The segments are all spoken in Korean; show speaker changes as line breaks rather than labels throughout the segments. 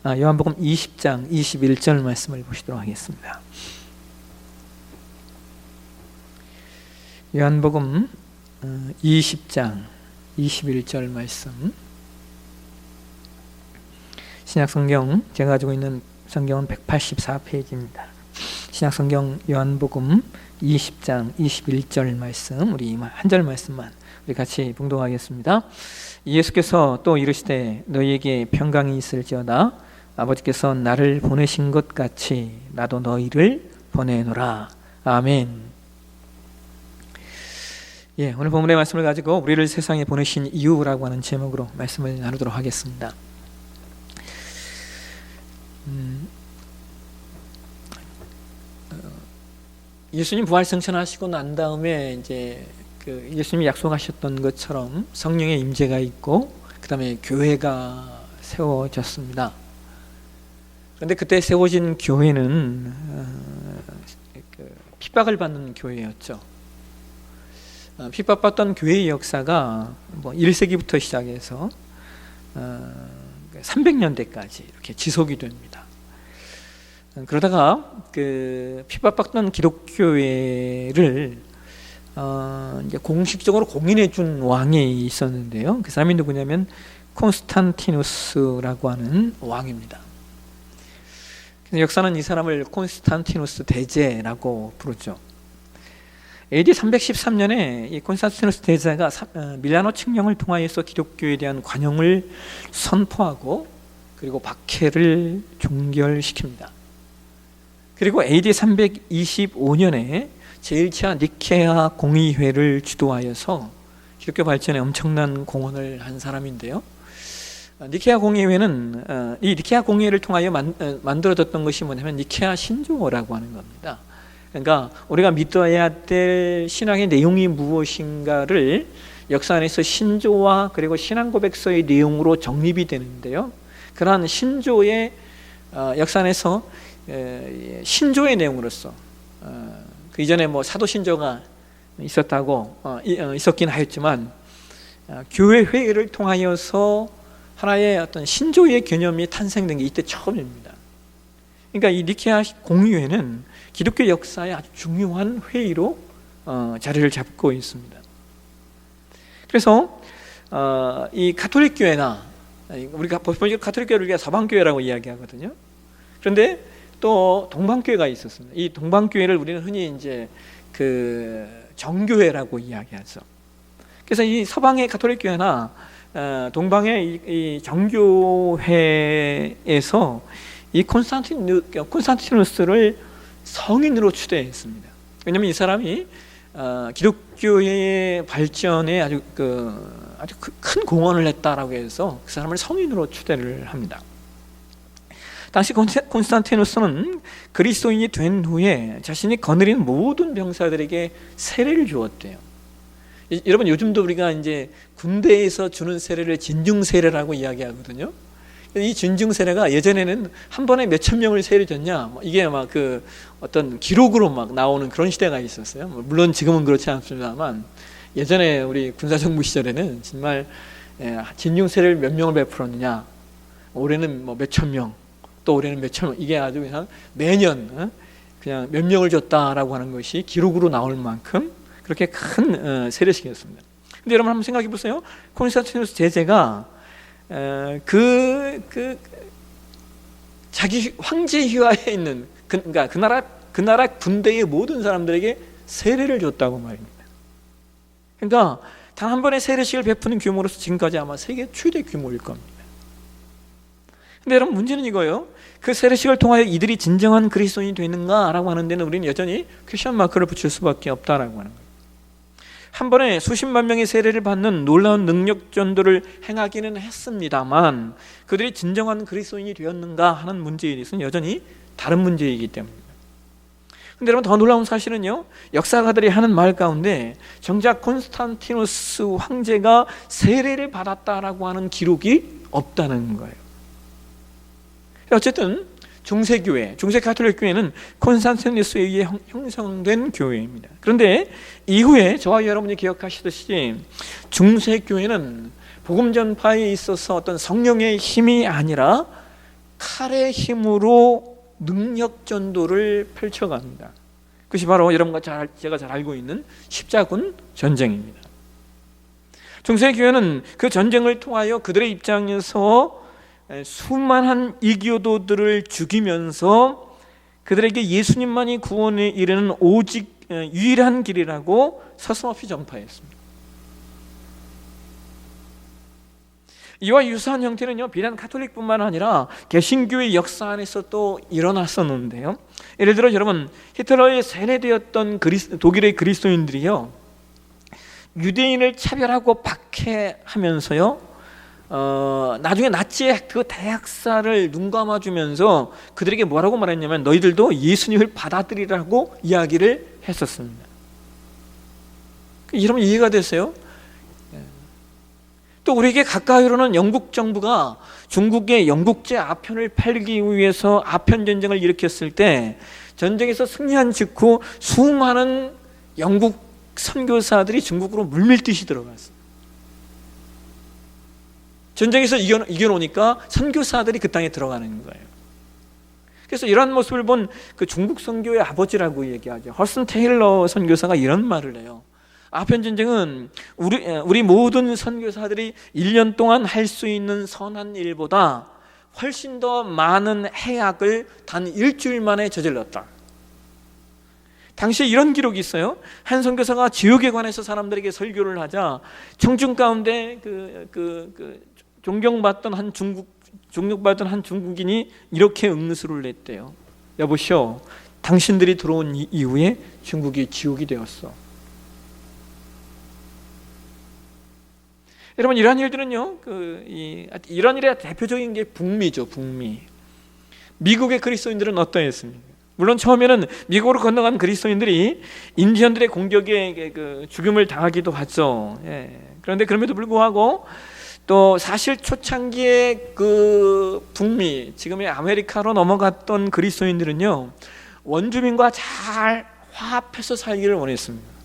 요한복음 20장 21절 말씀을 보시도록 하겠습니다. 요한복음 20장 21절 말씀. 신약성경, 제가 가지고 있는 성경은 184페이지입니다. 신약성경 요한복음 20장 21절 말씀, 우리 한 절 말씀만 우리 같이 봉독하겠습니다. 예수께서 또 이르시되 너희에게 평강이 있을지어다. 아버지께서 나를 보내신 것 같이 나도 너희를 보내노라. 아멘. 오늘 본문의 말씀을 가지고 우리를 세상에 보내신 이유라고 하는 제목으로 말씀을 나누도록 하겠습니다. 예수님 부활 승천하시고 난 다음에 이제 예수님이 약속하셨던 것처럼 성령의 임재가 있고 그 다음에 교회가 세워졌습니다. 그런데 그때 세워진 교회는 핍박을 받는 교회였죠. 핍박받던 교회의 역사가 1세기부터 시작해서 300년대까지 이렇게 지속이 됩니다. 그러다가 핍박받던 기독교회를 이제 공식적으로 공인해 준 왕이 있었는데요. 그 사람이 누구냐면 콘스탄티누스라고 하는 왕입니다. 역사는 이 사람을 콘스탄티누스 대제라고 부르죠. AD 313년에 이 콘스탄티누스 대제가 밀라노 칙령을 통하여서 기독교에 대한 관용을 선포하고 그리고 박해를 종결시킵니다. 그리고 AD 325년에 제1차 니케아 공의회를 주도하여서 기독교 발전에 엄청난 공헌을 한 사람인데요. 니케아 공의회는 이 니케아 공의회를 통하여 만들어졌던 것이 뭐냐면 니케아 신조어라고 하는 겁니다. 그러니까 우리가 믿어야 될 신앙의 내용이 무엇인가를 역사 안에서 신조와 그리고 신앙 고백서의 내용으로 정립이 되는데요. 그러한 신조의 역사 안에서 신조의 내용으로서 그 이전에 사도 신조가 있었긴 하였지만 교회 회의를 통하여서 하나의 어떤 신조의 개념이 탄생된 게 이때 처음입니다. 그러니까 이 니케아 공의회는 기독교 역사의 아주 중요한 회의로 자리를 잡고 있습니다. 그래서 이 가톨릭 교회나 우리가 보통 가톨릭 교회를 우리가 서방교회라고 이야기하거든요. 그런데 또 동방교회가 있었습니다. 이 동방교회를 우리는 흔히 이제 정교회라고 이야기하죠. 그래서 이 서방의 가톨릭 교회나 동방의 이 정교회에서 이 콘스탄티누스를 성인으로 추대했습니다. 왜냐하면 이 사람이 기독교의 발전에 아주 큰 공헌을 했다라고 해서 그 사람을 성인으로 추대를 합니다. 당시 콘스탄티누스는 그리스도인이 된 후에 자신이 거느린 모든 병사들에게 세례를 주었대요. 여러분, 요즘도 우리가 이제 군대에서 주는 세례를 진중 세례라고 이야기하거든요. 이 진중 세례가 예전에는 한 번에 몇천 명을 세례 줬냐, 이게 어떤 기록으로 나오는 그런 시대가 있었어요. 물론 지금은 그렇지 않습니다만 예전에 우리 군사정부 시절에는 정말 진중 세례를 몇 명을 베풀었느냐, 올해는 몇천 명, 또 올해는 몇천 명, 이게 아주 그냥 매년 그냥 몇 명을 줬다라고 하는 것이 기록으로 나올 만큼 그렇게 큰 세례식이었습니다. 근데 여러분 한번 생각해 보세요. 콘스탄티누스 제제가 자기 황제 휘하에 있는 그러니까 그 나라 군대의 모든 사람들에게 세례를 줬다고 말입니다. 그러니까 단 한 번의 세례식을 베푸는 규모로서 지금까지 아마 세계 최대 규모일 겁니다. 근데 여러분, 문제는 이거예요. 그 세례식을 통하여 이들이 진정한 그리스도인이 되는가라고 하는 데는 우리는 여전히 퀘스천 마크를 붙일 수밖에 없다라고 하는 거예요. 한 번에 수십만 명의 세례를 받는 놀라운 능력 전도를 행하기는 했습니다만 그들이 진정한 그리스도인이 되었는가 하는 문제에 대해서는 여전히 다른 문제이기 때문입니다. 그런데 여러분, 더 놀라운 사실은요, 역사가들이 하는 말 가운데 정작 콘스탄티누스 황제가 세례를 받았다라고 하는 기록이 없다는 거예요. 어쨌든 중세교회, 중세가톨릭교회는 콘스탄티누스에 의해 형성된 교회입니다. 그런데 이후에 저와 여러분이 기억하시듯이 중세교회는 복음 전파에 있어서 어떤 성령의 힘이 아니라 칼의 힘으로 능력 전도를 펼쳐갑니다. 그것이 바로 여러분과 제가 잘 알고 있는 십자군 전쟁입니다. 중세 교회는 그 전쟁을 통하여 그들의 입장에서 수많은 이교도들을 죽이면서 그들에게 예수님만이 구원에 이르는 오직 유일한 길이라고 서슴없이 전파했습니다. 이와 유사한 형태는요, 비단 가톨릭뿐만 아니라 개신교의 역사 안에서 또 일어났었는데요. 예를 들어 여러분, 히틀러의 세뇌되었던 독일의 그리스도인들이요, 유대인을 차별하고 박해하면서요, 나중에 나치의 그 대학살을 눈감아주면서 그들에게 뭐라고 말했냐면, 너희들도 예수님을 받아들이라고 이야기를 했었습니다. 여러분 이해가 되세요? 또 우리에게 가까이로는 영국 정부가 중국의 영국제 아편을 팔기 위해서 아편 전쟁을 일으켰을 때 전쟁에서 승리한 직후 수많은 영국 선교사들이 중국으로 물밀듯이 들어갔어요. 전쟁에서 이겨놓으니까 선교사들이 그 땅에 들어가는 거예요. 그래서 이런 모습을 본 그 중국 선교의 아버지라고 얘기하죠. 헐슨 테일러 선교사가 이런 말을 해요. 아편 전쟁은 우리 모든 선교사들이 1년 동안 할 수 있는 선한 일보다 훨씬 더 많은 해악을 단 일주일 만에 저질렀다. 당시에 이런 기록이 있어요. 한 선교사가 지옥에 관해서 사람들에게 설교를 하자 청중 가운데 존경받던 한 중국인이 이렇게 응수를 냈대요. 여보시오, 당신들이 들어온 이후에 중국이 지옥이 되었어. 여러분, 이러한 일들은요, 이런 일의 대표적인 게 북미죠. 북미. 미국의 그리스도인들은 어떠했습니까? 물론 처음에는 미국으로 건너간 그리스도인들이 인디언들의 공격에 죽음을 당하기도 하죠. 그런데 그럼에도 불구하고 또 사실 초창기의 그 북미, 지금의 아메리카로 넘어갔던 그리스도인들은요, 원주민과 잘 화합해서 살기를 원했습니다.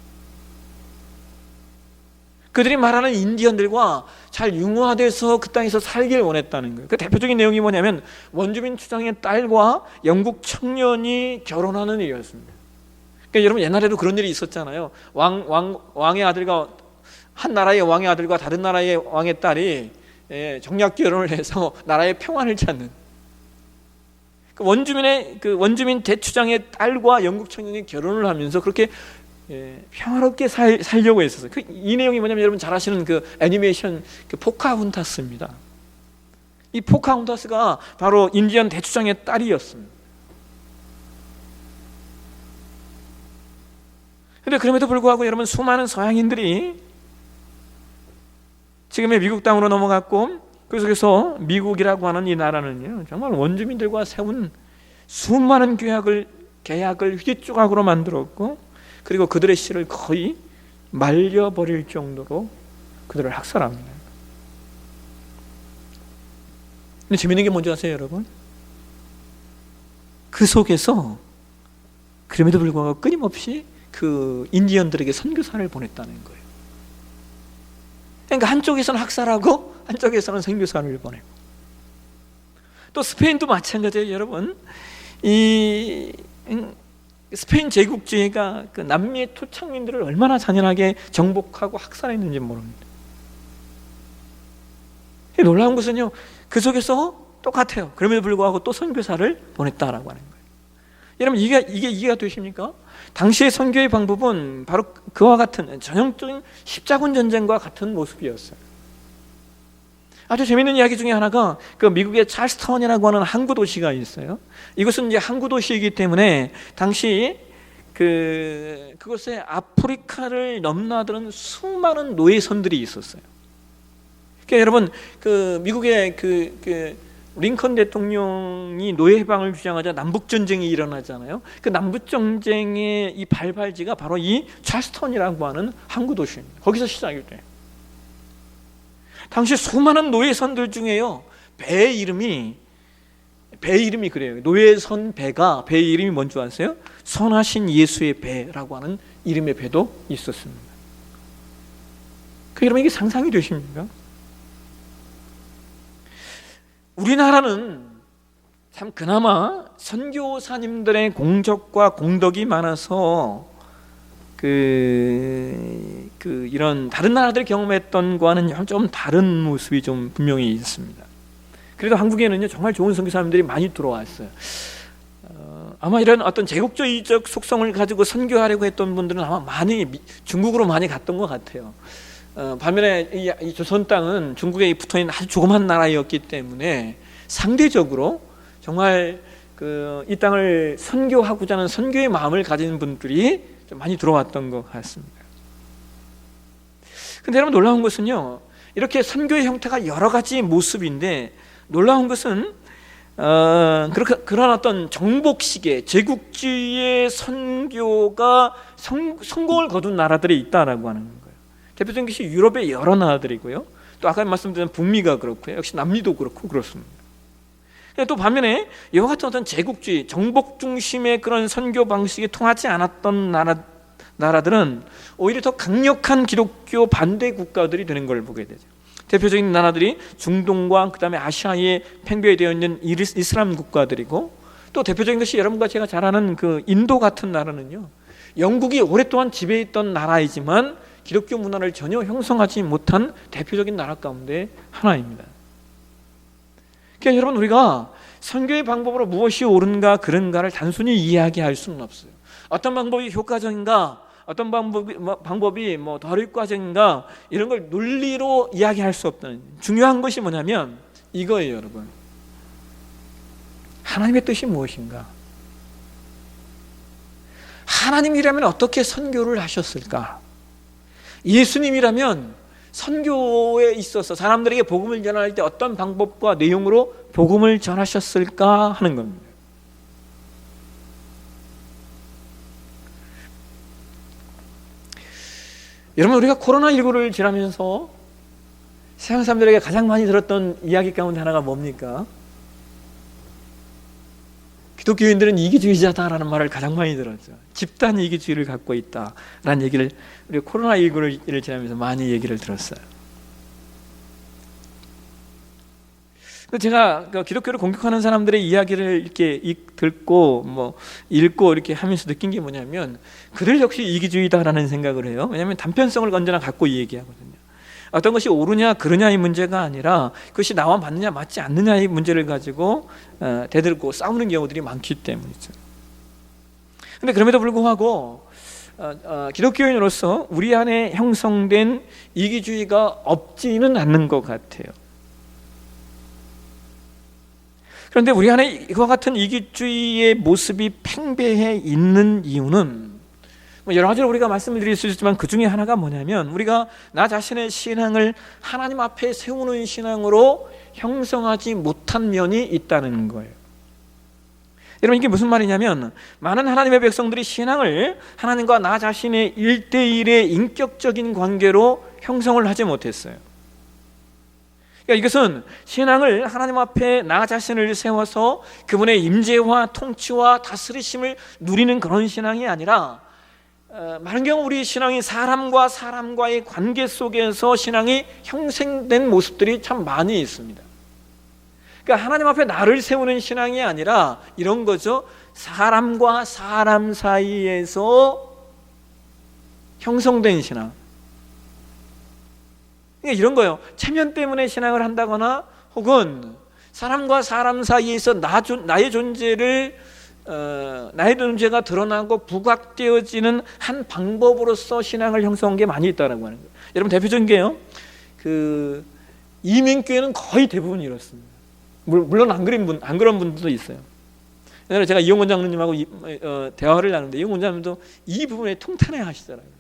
그들이 말하는 인디언들과 잘 융화돼서 그 땅에서 살길 원했다는 거예요. 그 대표적인 내용이 뭐냐면 원주민 추장의 딸과 영국 청년이 결혼하는 일이었습니다. 그러니까 여러분, 옛날에도 그런 일이 있었잖아요. 왕의 아들과, 한 나라의 왕의 아들과 다른 나라의 왕의 딸이 정략 결혼을 해서 나라의 평안을 찾는, 그 원주민 대추장의 딸과 영국 청년이 결혼을 하면서 그렇게 평화롭게 살려고 했었어요. 이 내용이 뭐냐면 여러분 잘 아시는 그 애니메이션 포카훈타스입니다. 이 포카훈타스가 바로 인디언 대추장의 딸이었습니다. 그런데 그럼에도 불구하고 여러분, 수많은 서양인들이 지금의 미국 땅으로 넘어갔고, 그 속에서 미국이라고 하는 이 나라는요, 정말 원주민들과 세운 수많은 계약을 휘지조각으로 만들었고, 그리고 그들의 씨를 거의 말려버릴 정도로 그들을 학살합니다. 근데 재밌는 게 뭔지 아세요, 여러분? 그 속에서 그럼에도 불구하고 끊임없이 그 인디언들에게 선교사를 보냈다는 거예요. 그러니까 한쪽에서는 학살하고 한쪽에서는 선교사를 보내고. 또 스페인도 마찬가지예요, 여러분. 스페인 제국주의가 그 남미의 토착민들을 얼마나 잔인하게 정복하고 학살했는지 모릅니다. 놀라운 것은요, 그 속에서 똑같아요. 그럼에도 불구하고 또 선교사를 보냈다라고 하는 거예요. 여러분, 이게 이해가 되십니까? 당시의 선교의 방법은 바로 그와 같은 전형적인 십자군 전쟁과 같은 모습이었어요. 아주 재미있는 이야기 중에 하나가 그 미국의 찰스타운이라고 하는 항구 도시가 있어요. 이것은 이제 항구 도시이기 때문에 당시 그곳에 아프리카를 넘나드는 수많은 노예선들이 있었어요. 그러니까 여러분, 그 미국의 링컨 대통령이 노예 해방을 주장하자 남북 전쟁이 일어나잖아요. 그 남북 전쟁의 이 발발지가 바로 이 찰스타운이라고 하는 항구 도시입니다. 거기서 시작이 돼요. 당시 수많은 노예선들 중에요, 배의 이름이 그래요. 노예선 배의 이름이 뭔지 아세요? 선하신 예수의 배라고 하는 이름의 배도 있었습니다. 여러분, 이게 상상이 되십니까? 우리나라는 참 그나마 선교사님들의 공적과 공덕이 많아서 이런 다른 나라들이 경험했던 거와는 좀 다른 모습이 좀 분명히 있습니다. 그래도 한국에는요 정말 좋은 선교사님들이 많이 들어왔어요. 아마 이런 어떤 제국주의적 속성을 가지고 선교하려고 했던 분들은 아마 많이 중국으로 많이 갔던 것 같아요. 반면에 이 조선 땅은 중국에 붙어있는 아주 조그만 나라였기 때문에 상대적으로 정말 이 땅을 선교하고자 하는 선교의 마음을 가진 분들이 좀 많이 들어왔던 것 같습니다. 근데 여러분 놀라운 것은요, 이렇게 선교의 형태가 여러 가지 모습인데 놀라운 것은 그런 어떤 정복식의 제국주의의 선교가 성공을 거둔 나라들이 있다라고 하는 거예요. 대표적인 것이 유럽의 여러 나라들이고요, 또 아까 말씀드린 북미가 그렇고요, 역시 남미도 그렇고 그렇습니다. 또 반면에 이와 같은 어떤 제국주의, 정복 중심의 그런 선교 방식이 통하지 않았던 나라들은 오히려 더 강력한 기독교 반대 국가들이 되는 걸 보게 되죠. 대표적인 나라들이 중동과 그다음에 아시아에 팽배되어 있는 이슬람 국가들이고, 또 대표적인 것이 여러분과 제가 잘 아는 인도 같은 나라는요, 영국이 오랫동안 지배했던 나라이지만 기독교 문화를 전혀 형성하지 못한 대표적인 나라 가운데 하나입니다. 그러니까 여러분, 우리가 선교의 방법으로 무엇이 옳은가 그른가를 단순히 이야기할 수는 없어요. 어떤 방법이 효과적인가, 어떤 방법이 더 효과적인가, 이런 걸 논리로 이야기할 수 없다는, 중요한 것이 뭐냐면 이거예요. 여러분, 하나님의 뜻이 무엇인가? 하나님이라면 어떻게 선교를 하셨을까? 예수님이라면 선교에 있어서 사람들에게 복음을 전할 때 어떤 방법과 내용으로 복음을 전하셨을까 하는 겁니다. 여러분, 우리가 코로나19를 지나면서 세상 사람들에게 가장 많이 들었던 이야기 가운데 하나가 뭡니까? 기독교인들은 이기주의자다라는 말을 가장 많이 들었죠. 집단 이기주의를 갖고 있다라는 얘기를 우리가 코로나19를 지나면서 많이 얘기를 들었어요. 제가 기독교를 공격하는 사람들의 이야기를 이렇게 듣고 읽고 이렇게 하면서 느낀 게 뭐냐면, 그들 역시 이기주의다라는 생각을 해요. 왜냐하면 단편성을 언제나 갖고 얘기하거든요. 어떤 것이 옳으냐 그르냐의 문제가 아니라 그것이 나와 맞느냐 맞지 않느냐의 문제를 가지고 대들고 싸우는 경우들이 많기 때문이죠. 그런데 그럼에도 불구하고 기독교인으로서 우리 안에 형성된 이기주의가 없지는 않는 것 같아요. 그런데 우리 안에 이와 같은 이기주의의 모습이 팽배해 있는 이유는 여러 가지로 우리가 말씀을 드릴 수 있지만, 그 중에 하나가 뭐냐면, 우리가 나 자신의 신앙을 하나님 앞에 세우는 신앙으로 형성하지 못한 면이 있다는 거예요. 여러분, 이게 무슨 말이냐면, 많은 하나님의 백성들이 신앙을 하나님과 나 자신의 1대1의 인격적인 관계로 형성을 하지 못했어요. 그러니까 이것은 신앙을 하나님 앞에 나 자신을 세워서 그분의 임재와 통치와 다스리심을 누리는 그런 신앙이 아니라, 많은 경우 우리 신앙이 사람과 사람과의 관계 속에서 신앙이 형성된 모습들이 참 많이 있습니다. 그러니까 하나님 앞에 나를 세우는 신앙이 아니라 이런 거죠. 사람과 사람 사이에서 형성된 신앙. 그러니까 이런 거예요. 체면 때문에 신앙을 한다거나, 혹은 사람과 사람 사이에서 나의 존재가 드러나고 부각되어지는 한 방법으로서 신앙을 형성한 게 많이 있다라고 하는 거예요. 여러분, 대표적인 게요, 이민교회는 거의 대부분 이렇습니다. 물론 안 그런 분들도 있어요. 옛날에 제가 이용원 장로님하고 대화를 나누는데 이용원 장로님도 이 부분에 통탄해 하시더라고요.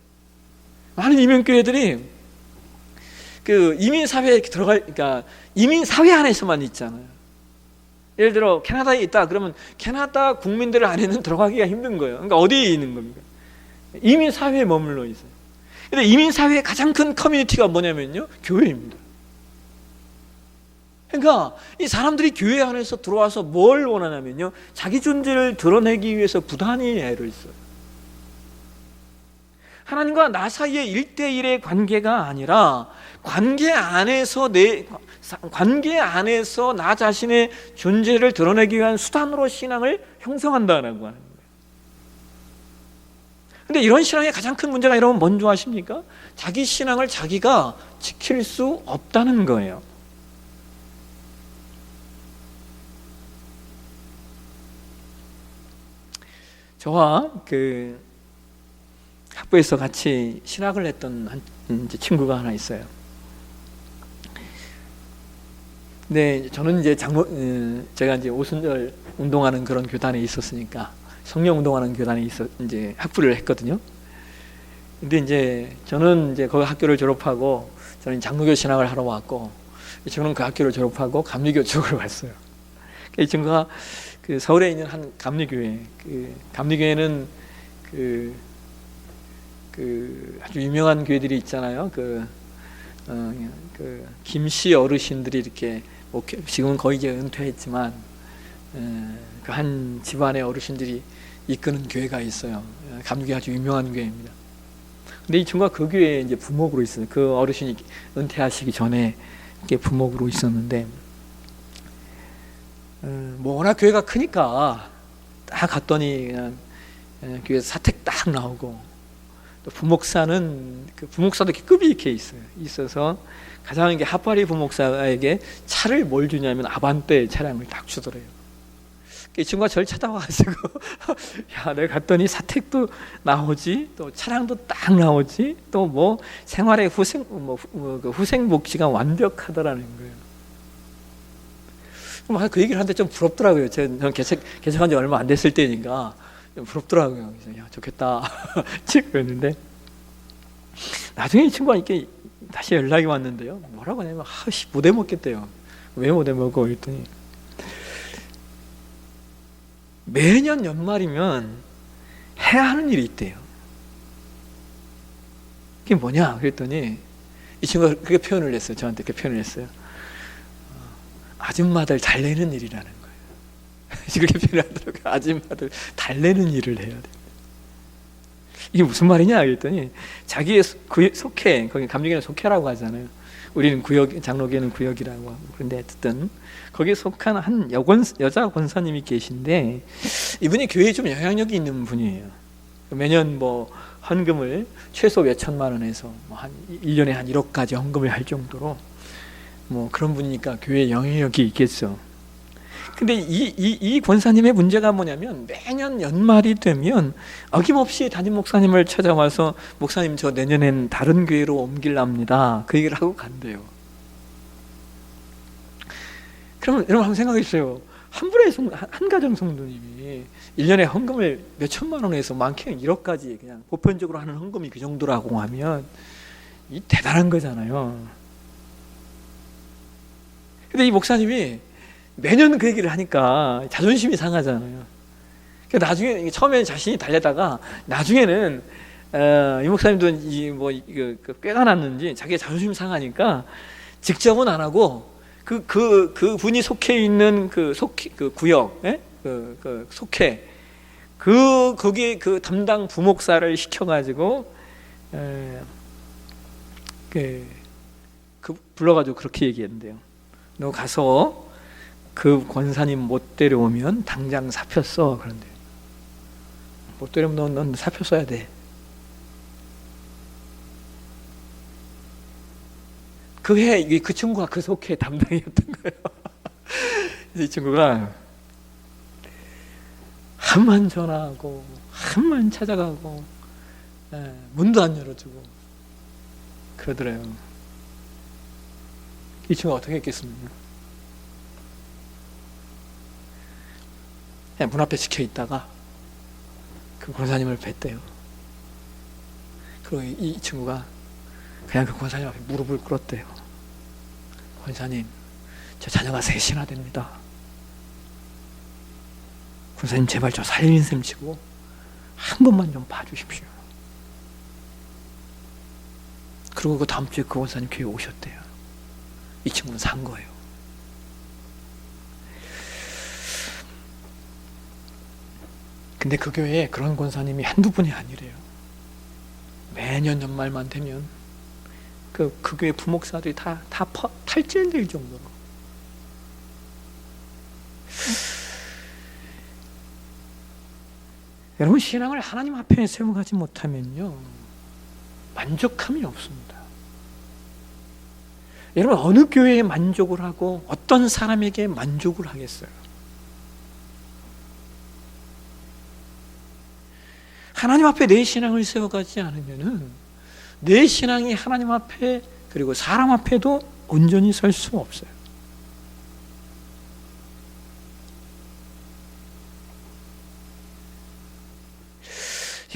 많은 이민교회들이 이민사회에 그러니까 이민사회 안에서만 있잖아요. 예를 들어 캐나다에 있다 그러면 캐나다 국민들 안에는 들어가기가 힘든 거예요. 그러니까 어디에 있는 겁니까? 이민사회에 머물러 있어요. 근데 이민사회의 가장 큰 커뮤니티가 뭐냐면요, 교회입니다. 그러니까 이 사람들이 교회 안에서 들어와서 뭘 원하냐면요, 자기 존재를 드러내기 위해서 부단히 애를 써요. 하나님과 나 사이의 1대1의 관계가 아니라 관계 안에서 나 자신의 존재를 드러내기 위한 수단으로 신앙을 형성한다라고 하는 거예요. 근데 이런 신앙의 가장 큰 문제가 여러분 뭔지 아십니까? 자기 신앙을 자기가 지킬 수 없다는 거예요. 저와 학부에서 같이 신학을 했던 이제 친구가 하나 있어요. 근데 저는 이제 제가 이제 오순절 운동하는 그런 교단에 있었으니까 성령 운동하는 교단에 이제 학부를 했거든요. 근데 이제 저는 이제 거기 학교를 졸업하고 저는 장로교 신학을 하러 왔고, 저는 그 학교를 졸업하고 감리교 쪽으로 갔어요. 이 친구가 서울에 있는 한 감리교회, 감리교회는 아주 유명한 교회들이 있잖아요. 김씨 어르신들이 이렇게 지금은 거의 이제 은퇴했지만 그 한 집안의 어르신들이 이끄는 교회가 있어요. 감리교회 아주 유명한 교회입니다. 근데 이 친구가 그 교회에 이제 부목으로 있어요. 그 어르신이 은퇴하시기 전에 이렇게 부목으로 있었는데, 뭐 워낙 교회가 크니까 딱 갔더니 그냥 교회 사택 딱 나오고, 또 부목사는 부목사도 이렇게 급이 이렇게 있어서 가장 이게 핫바리 부목사에게 차를 뭘 주냐면 아반떼 차량을 딱 주더래요. 이 친구가 저를 찾아와가지고 야, 내가 갔더니 사택도 나오지, 또 차량도 딱 나오지, 또 뭐 생활의 후생 복지가 완벽하더라는 거예요. 그 얘기를 하는데 좀 부럽더라고요. 저는 개척한 지 얼마 안 됐을 때니까 좀 부럽더라고요. 그래서 야, 좋겠다 그랬는데, 나중에 이 친구가 이렇게 다시 연락이 왔는데요. 뭐라고 하냐면 못 해먹겠대요. 왜 못 해먹어? 그랬더니 매년 연말이면 해야 하는 일이 있대요. 그게 뭐냐? 그랬더니 이 친구가 그렇게 표현을 했어요. 저한테 그렇게 표현을 했어요. 아줌마들 달래는 일이라는 거예요. 그렇게 표현하더라고요. 아줌마들 달래는 일을 해야 돼요. 이게 무슨 말이냐? 그랬더니 자기의 속해, 거기 감리교회는 속해라고 하잖아요. 우리는 구역, 장로교회는 구역이라고 하고. 그런데 어쨌든 거기에 속한 한 여자 권사님이 계신데, 이분이 교회에 좀 영향력이 있는 분이에요. 매년 뭐 헌금을 최소 몇 천만 원에서 한 1년에 한 1억까지 헌금을 할 정도로 뭐 그런 분이니까 교회에 영향력이 있겠죠. 근데 이 권사님의 문제가 뭐냐면, 매년 연말이 되면 어김없이 담임 목사님을 찾아와서 목사님, 저 내년엔 다른 교회로 옮길랍니다, 그 얘기를 하고 간대요. 그러면 여러분 한번 생각해 주세요. 한 가정 성도님이 1년에 헌금을 몇 천만 원에서 많게는 1억까지 그냥 보편적으로 하는 헌금이 그 정도라고 하면 이 대단한 거잖아요. 근데 이 목사님이 매년 그 얘기를 하니까 자존심이 상하잖아요. 나중에 처음에는 자신이 달래다가 나중에는 이 목사님도 꾀가 났는지 자기가 자존심 상하니까 직접은 안 하고 그 분이 속해 있는 그 구역, 속해 거기에 그 담당 부목사를 시켜가지고 불러가지고 그렇게 얘기했는데요. 너 가서 그 권사님 못 데려오면 당장 사표 써. 그런데 못 데려오면 넌 사표 써야 돼. 그 해 그 친구가 그 속해 담당이었던 거예요. 이 친구가 한만 전화하고 한만 찾아가고 문도 안 열어주고 그러더래요. 이 친구가 어떻게 했겠습니까? 문 앞에 지켜 있다가 그 권사님을 뵀대요. 그리고 이 친구가 그냥 그 권사님 앞에 무릎을 꿇었대요. 권사님, 저 자녀가 셋이나 됩니다. 권사님, 제발 저 살린 셈 치고 한 번만 좀 봐주십시오. 그리고 그 다음 주에 그 권사님 교회 오셨대요. 이 친구는 산 거예요. 근데 그 교회에 그런 권사님이 한두 분이 아니래요. 매년 연말만 되면 그 교회 부목사들이 다 탈진될 정도로. 여러분, 신앙을 하나님 앞에 세워가지 못하면요, 만족함이 없습니다. 여러분, 어느 교회에 만족을 하고 어떤 사람에게 만족을 하겠어요? 하나님 앞에 내 신앙을 세워가지 않으면은 내 신앙이 하나님 앞에 그리고 사람 앞에도 온전히 설 수 없어요.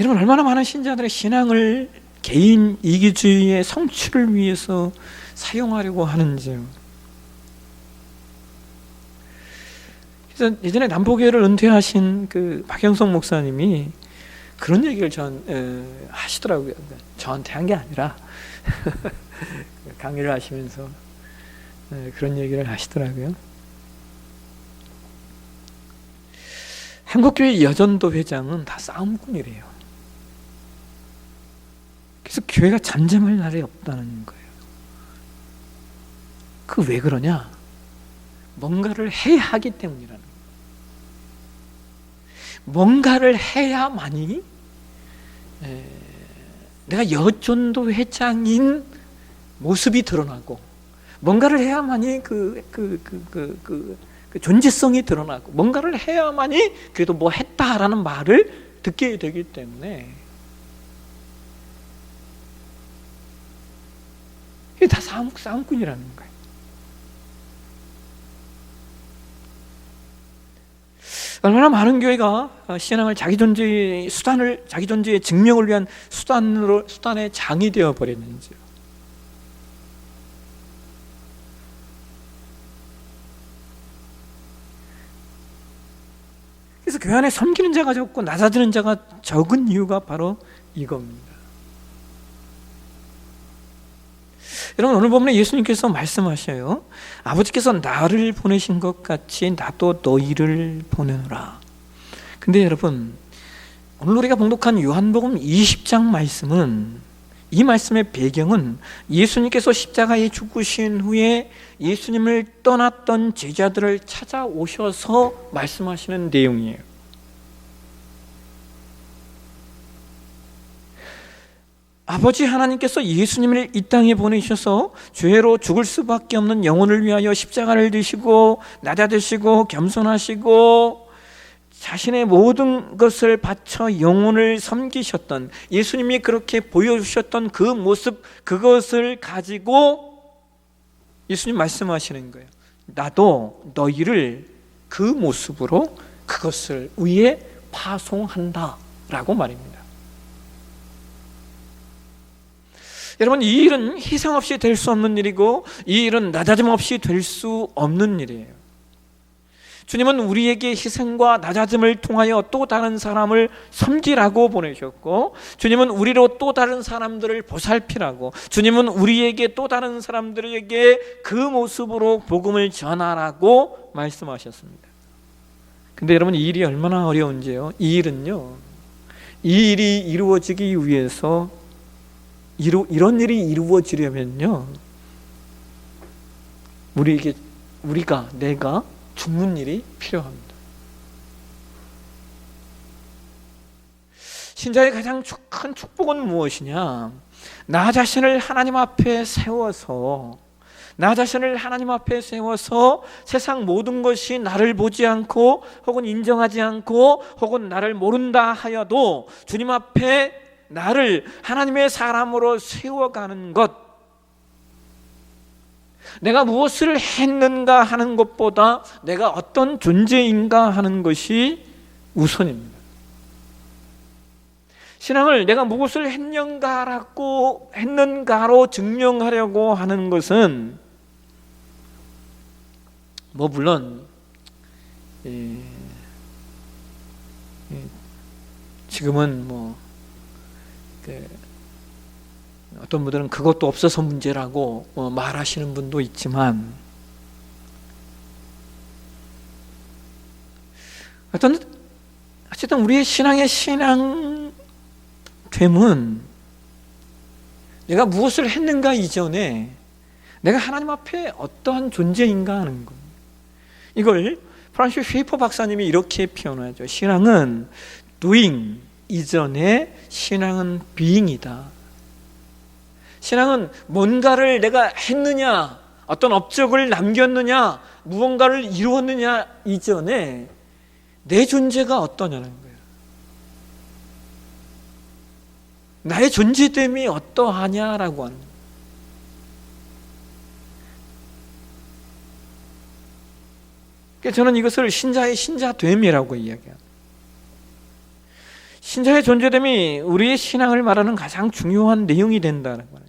여러분, 얼마나 많은 신자들의 신앙을 개인 이기주의의 성취를 위해서 사용하려고 하는지요. 그래서 예전에 남보교회를 은퇴하신 그 박영성 목사님이 그런 얘기를 하시더라고요. 저한테 한 게 아니라 강의를 하시면서 그런 얘기를 하시더라고요. 한국교회 여전도 회장은 다 싸움꾼이래요. 그래서 교회가 잠잠할 날이 없다는 거예요. 그 왜 그러냐? 뭔가를 해야 하기 때문이라는 거예요. 뭔가를 해야만이 내가 여전도 회장인 모습이 드러나고, 뭔가를 해야만이 그 존재성이 드러나고, 뭔가를 해야만이 그래도 뭐 했다라는 말을 듣게 되기 때문에 이게 다 싸움꾼이라는 거예요. 얼마나 많은 교회가 신앙을 자기 존재의 수단을, 자기 존재의 증명을 위한 수단의 장이 되어 버렸는지요. 그래서 교회 안에 섬기는 자가 적고 낮아지는 자가 적은 이유가 바로 이겁니다. 여러분, 오늘 보면 예수님께서 말씀하셔요. 아버지께서 나를 보내신 것 같이 나도 너희를 보내노라. 근데 여러분, 오늘 우리가 봉독한 요한복음 20장 말씀은, 이 말씀의 배경은 예수님께서 십자가에 죽으신 후에 예수님을 떠났던 제자들을 찾아오셔서 말씀하시는 내용이에요. 아버지 하나님께서 예수님을 이 땅에 보내셔서 죄로 죽을 수밖에 없는 영혼을 위하여 십자가를 지시고 낮아지시고 겸손하시고 자신의 모든 것을 바쳐 영혼을 섬기셨던, 예수님이 그렇게 보여주셨던 그 모습, 그것을 가지고 예수님 말씀하시는 거예요. 나도 너희를 그 모습으로 그것을 위해 파송한다 라고 말입니다. 여러분, 이 일은 희생 없이 될 수 없는 일이고, 이 일은 낮아짐 없이 될 수 없는 일이에요. 주님은 우리에게 희생과 낮아짐을 통하여 또 다른 사람을 섬기라고 보내셨고, 주님은 우리로 또 다른 사람들을 보살피라고, 주님은 우리에게 또 다른 사람들에게 그 모습으로 복음을 전하라고 말씀하셨습니다. 근데 여러분, 이 일이 얼마나 어려운지요. 이 일은요, 이 일이 이루어지기 위해서, 이런 일이 이루어지려면요, 내가 죽는 일이 필요합니다. 신자의 가장 큰 축복은 무엇이냐? 나 자신을 하나님 앞에 세워서 세상 모든 것이 나를 보지 않고 혹은 인정하지 않고 혹은 나를 모른다 하여도 주님 앞에 나를 하나님의 사람으로 세워가는 것, 내가 무엇을 했는가 하는 것보다 내가 어떤 존재인가 하는 것이 우선입니다. 신앙을 내가 무엇을 했는가로 증명하려고 하는 것은 물론 지금은 어떤 분들은 그것도 없어서 문제라고 말하시는 분도 있지만, 어쨌든 우리의 신앙됨은 내가 무엇을 했는가 이전에 내가 하나님 앞에 어떠한 존재인가 하는 것. 이걸 프란시스 쉐이퍼 박사님이 이렇게 표현하죠. 신앙은 doing 이전에 신앙은 being이다. 신앙은 뭔가를 내가 했느냐, 어떤 업적을 남겼느냐, 무언가를 이루었느냐 이전에 내 존재가 어떠냐는 거예요. 나의 존재됨이 어떠하냐라고 하는 거예요. 그래서 저는 이것을 신자의 신자됨이라고 이야기합니다. 신자의 존재됨이 우리의 신앙을 말하는 가장 중요한 내용이 된다는 거예요.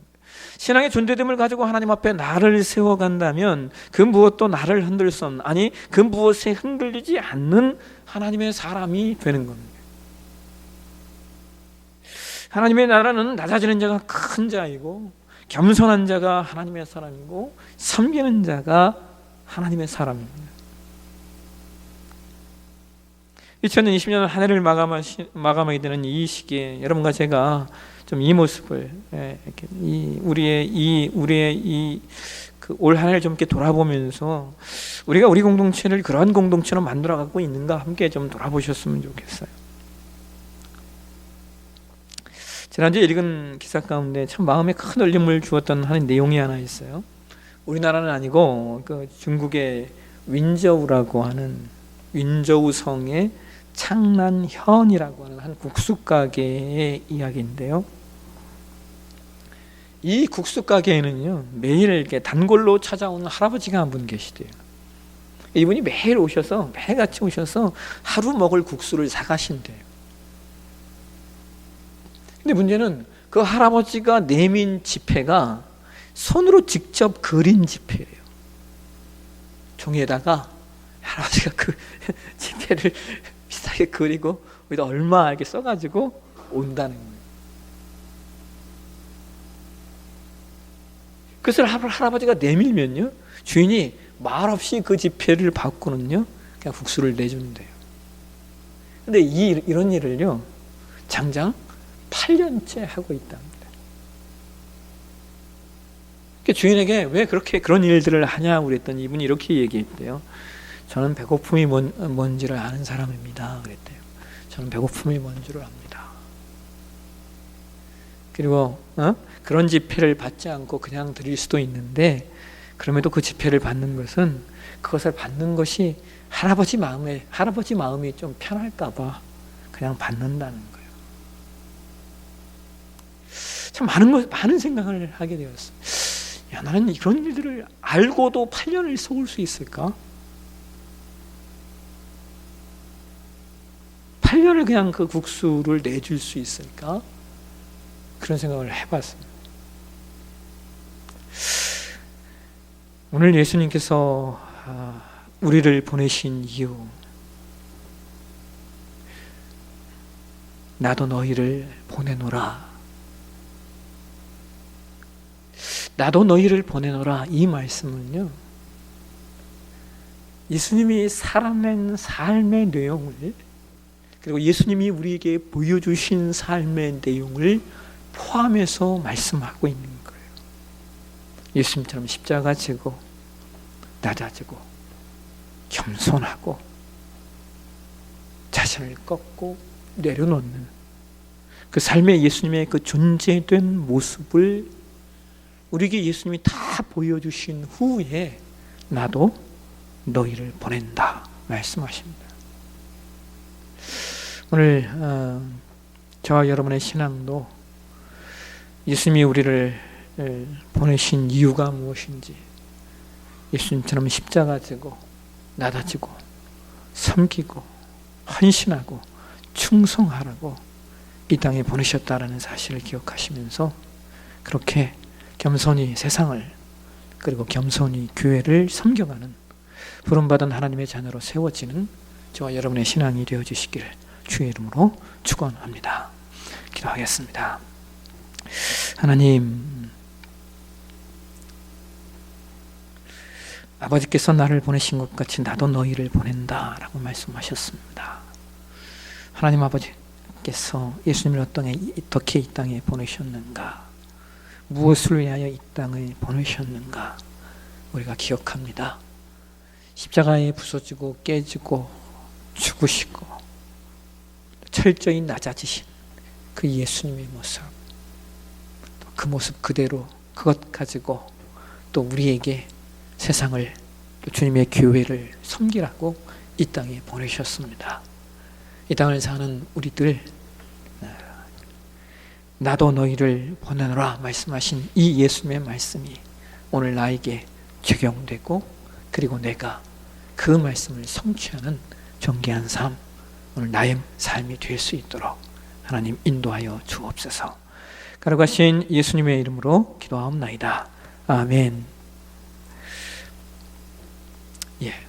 신앙의 존재됨을 가지고 하나님 앞에 나를 세워간다면 그 무엇도 나를 흔들 수 없는, 아니 그 무엇에 흔들리지 않는 하나님의 사람이 되는 겁니다. 하나님의 나라는 낮아지는 자가 큰 자이고 겸손한 자가 하나님의 사람이고 섬기는 자가 하나님의 사람입니다. 2020년 한 해를 마감하게 되는 이 시기에 여러분과 제가 좀 이 모습을 우리의 올 한 해를 좀 이렇게 돌아보면서 우리가 우리 공동체를 그러한 공동체로 만들어가고 있는가 함께 좀 돌아보셨으면 좋겠어요. 지난주에 읽은 기사 가운데 참 마음에 큰 울림을 주었던 한 내용이 하나 있어요. 우리나라는 아니고 그 중국의 윈저우라고 하는 윈저우 성의 창난현이라고 하는 한 국수 가게의 이야기인데요. 이 국수 가게에는요 매일 이렇게 단골로 찾아오는 할아버지가 한 분 계시대요. 이분이 매일같이 오셔서 하루 먹을 국수를 사가신대요. 근데 문제는 그 할아버지가 내민 지폐가 손으로 직접 그린 지폐예요. 종이에다가 할아버지가 그 지폐를 비슷하게 그리고 여기다 얼마 이렇게 써가지고 온다는 거예요. 그것을 할아버지가 내밀면요 주인이 말없이 그 지폐를 받고는요 그냥 국수를 내준대요. 근데 이런 일을요 장장 8년째 하고 있답니다. 주인에게 왜 그렇게 그런 일들을 하냐고 그랬더니 이분이 이렇게 얘기했대요. 저는 배고픔이 뭔지를 아는 사람입니다. 그랬대요. 저는 배고픔이 뭔지를 압니다. 그리고 그런 지폐를 받지 않고 그냥 드릴 수도 있는데 그럼에도 그 지폐를 받는 것은 그것을 받는 것이 할아버지 마음이 좀 편할까 봐 그냥 받는다는 거예요. 참 많은 생각을 하게 되었어요. 야, 나는 이런 일들을 알고도 8년을 속을 수 있을까? 8년을 그냥 그 국수를 내줄 수 있을까? 그런 생각을 해봤습니다. 오늘 예수님께서 우리를 보내신 이유, 나도 너희를 보내노라. 나도 너희를 보내노라. 이 말씀은요, 예수님이 살아낸 삶의 내용을, 그리고 예수님이 우리에게 보여주신 삶의 내용을 포함해서 말씀하고 있는 거예요. 예수님처럼 십자가 지고 낮아지고 겸손하고 자신을 꺾고 내려놓는 그 삶의 예수님의 그 존재된 모습을 우리에게 예수님이 다 보여주신 후에 나도 너희를 보낸다 말씀하십니다. 오늘 저와 여러분의 신앙도 예수님이 우리를 보내신 이유가 무엇인지, 예수님처럼 십자가 지고 낮아지고 섬기고 헌신하고 충성하라고 이 땅에 보내셨다라는 사실을 기억하시면서 그렇게 겸손히 세상을 그리고 겸손히 교회를 섬겨가는 부름받은 하나님의 자녀로 세워지는 저와 여러분의 신앙이 되어주시기를 주의 이름으로 축원합니다. 기도하겠습니다. 하나님, 아버지께서 나를 보내신 것 같이 나도 너희를 보낸다라고 말씀하셨습니다. 하나님 아버지께서 예수님을 어떻게 이 땅에 보내셨는가? 무엇을 위하여 이 땅에 보내셨는가 우리가 기억합니다. 십자가에 부서지고 깨지고 죽으시고 철저히 낮아지신 그 예수님의 모습, 그 모습 그대로 그것 가지고 또 우리에게 세상을, 또 주님의 교회를 섬기라고 이 땅에 보내셨습니다. 이 땅을 사는 우리들, 나도 너희를 보내노라 말씀하신 이 예수님의 말씀이 오늘 나에게 적용되고, 그리고 내가 그 말씀을 성취하는 존귀한 삶, 오늘 나의 삶이 될 수 있도록 하나님 인도하여 주옵소서. 거룩하신 예수님의 이름으로 기도하옵나이다. 아멘. 예.